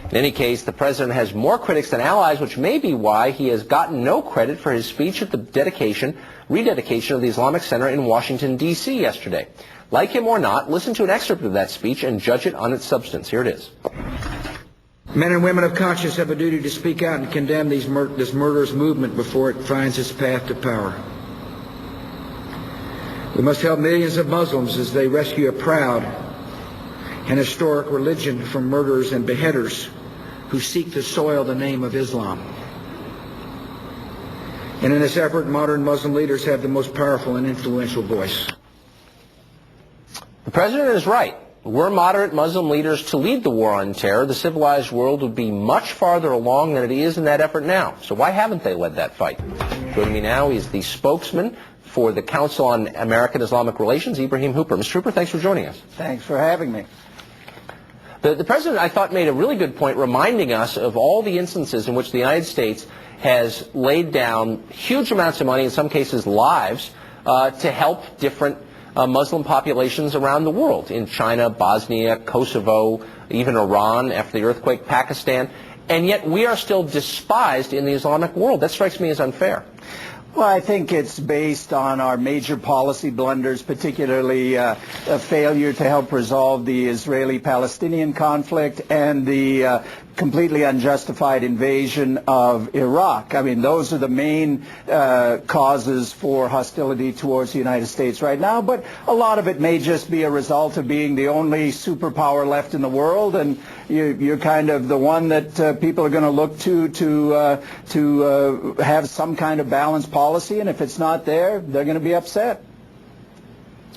In any case, the president has more critics than allies, which may be why he has gotten no credit for his speech at the rededication of the Islamic Center in Washington, D.C. yesterday. Like him or not, listen to an excerpt of that speech and judge it on its substance. Here it is. Men and women of conscience have a duty to speak out and condemn this murderous movement before it finds its path to power. We must help millions of Muslims as they rescue a proud and historic religion from murderers and beheaders who seek to soil the name of Islam. And in this effort, modern Muslim leaders have the most powerful and influential voice. The president is right. Were moderate Muslim leaders to lead the war on terror, the civilized world would be much farther along than it is in that effort now. So why haven't they led that fight? Joining me now is the spokesman for the Council on American Islamic Relations, Ibrahim Hooper. Mr. Hooper, thanks for joining us. Thanks for having me. The president, I thought, made a really good point reminding us of all the instances in which the United States has laid down huge amounts of money, in some cases lives, to help different Muslim populations around the world, in China, Bosnia, Kosovo, even Iran after the earthquake, Pakistan, and yet we are still despised in the Islamic world. That strikes me as unfair. Well, I think it's based on our major policy blunders, particularly a failure to help resolve the Israeli-Palestinian conflict and the completely unjustified invasion of Iraq. I mean, those are the main causes for hostility towards the United States right now, but a lot of it may just be a result of being the only superpower left in the world, and you're kind of the one that people are going to look to have some kind of balanced policy, and if it's not there, they're going to be upset.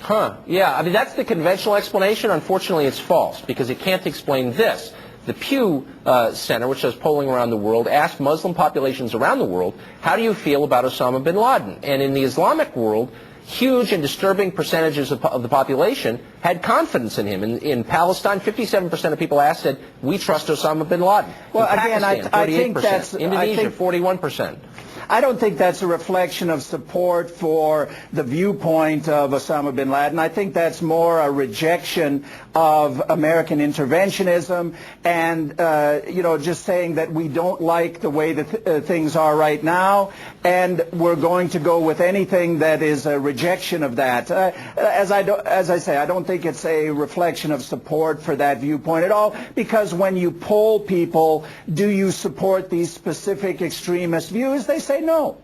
Yeah, I mean, that's the conventional explanation. Unfortunately, it's false, because it can't explain this. The Pew Center, which does polling around the world, asked Muslim populations around the world, how do you feel about Osama bin Laden? And in the Islamic world, huge and disturbing percentages of the population had confidence in him. In Palestine, 57% of people asked said, we trust Osama bin Laden. Well, in again, Pakistan, 38%. I think that's... Indonesia, 41%. I don't think that's a reflection of support for the viewpoint of Osama bin Laden. I think that's more a rejection of American interventionism and, just saying that we don't like the way that things are right now, and we're going to go with anything that is a rejection of that. As I say, I don't think it's a reflection of support for that viewpoint at all, because when you poll people, do you support these specific extremist views, they say no.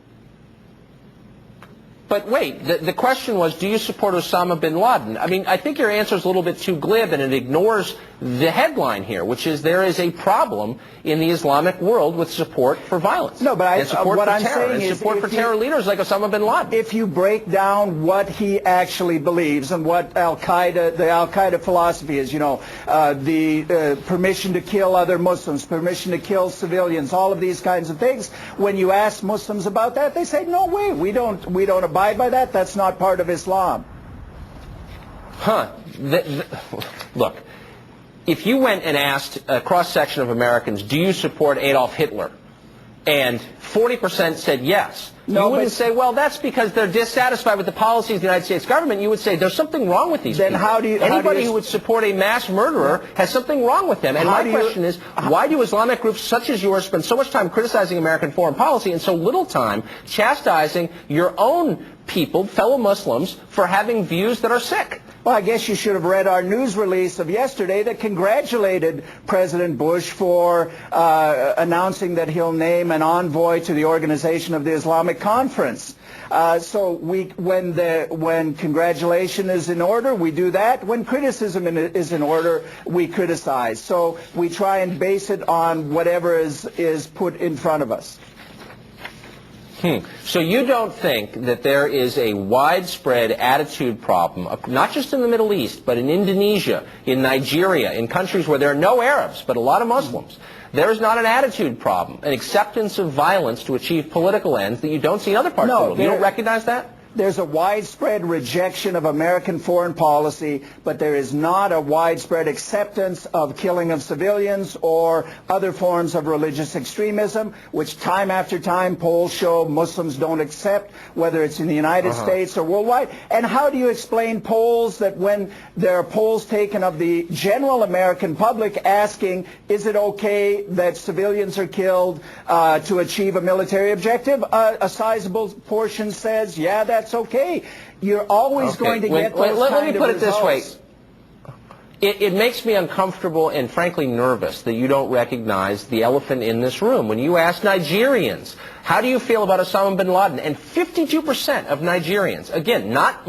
But wait, the question was, do you support Osama bin Laden? I mean, I think your answer is a little bit too glib, and it ignores the headline here, which is there is a problem in the Islamic world with support for violence. No, but what I'm saying is support for terror leaders like Osama bin Laden. If you break down what he actually believes and what the Al Qaeda philosophy is, the permission to kill other Muslims, permission to kill civilians, all of these kinds of things, when you ask Muslims about that, they say, no way, we don't abide by that. That's not part of Islam. Look, if you went and asked a cross-section of Americans, do you support Adolf Hitler? And 40% said yes. You wouldn't say, well, that's because they're dissatisfied with the policies of the United States government. You would say there's something wrong with these people. Anybody who would support a mass murderer has something wrong with them. And my question is, why do Islamic groups such as yours spend so much time criticizing American foreign policy and so little time chastising your own people, fellow Muslims, for having views that are sick? Well, I guess you should have read our news release of yesterday that congratulated President Bush for announcing that he'll name an envoy to the Organization of the Islamic Conference. So when congratulation is in order, we do that. When criticism is in order, we criticize. So we try and base it on whatever is put in front of us. So you don't think that there is a widespread attitude problem, not just in the Middle East, but in Indonesia, in Nigeria, in countries where there are no Arabs, but a lot of Muslims. There is not an attitude problem, an acceptance of violence to achieve political ends that you don't see in other parts of the world. You don't recognize that? there's a widespread rejection of American foreign policy, but there is not a widespread acceptance of killing of civilians or other forms of religious extremism, which time after time polls show Muslims don't accept, whether it's in the United States or worldwide. And how do you explain polls that when there are polls taken of the general American public asking, is it okay that civilians are killed to achieve a military objective, a sizable portion says, yeah, that's okay. You're always going to get those Let me put it this way. results. It makes me uncomfortable and frankly nervous that you don't recognize the elephant in this room. When you ask Nigerians, how do you feel about Osama bin Laden? And 52% of Nigerians, again, not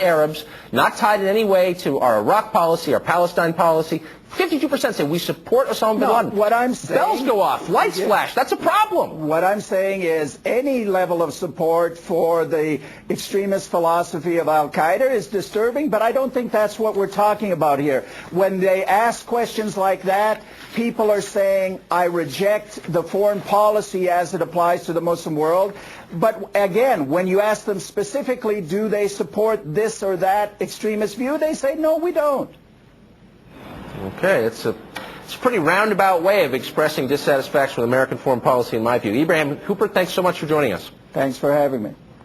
Arabs, not tied in any way to our Iraq policy, our Palestine policy, 52% say we support Osama bin Laden. What I'm saying, bells go off, lights flash. That's a problem. What I'm saying is any level of support for the extremist philosophy of Al-Qaeda is disturbing, but I don't think that's what we're talking about here. When they ask questions like that, people are saying, I reject the foreign policy as it applies to the Muslim world. But again, when you ask them specifically, do they support this or that extremist view, they say, no, we don't. Okay, it's a pretty roundabout way of expressing dissatisfaction with American foreign policy, in my view. Ibrahim Hooper, thanks so much for joining us. Thanks for having me.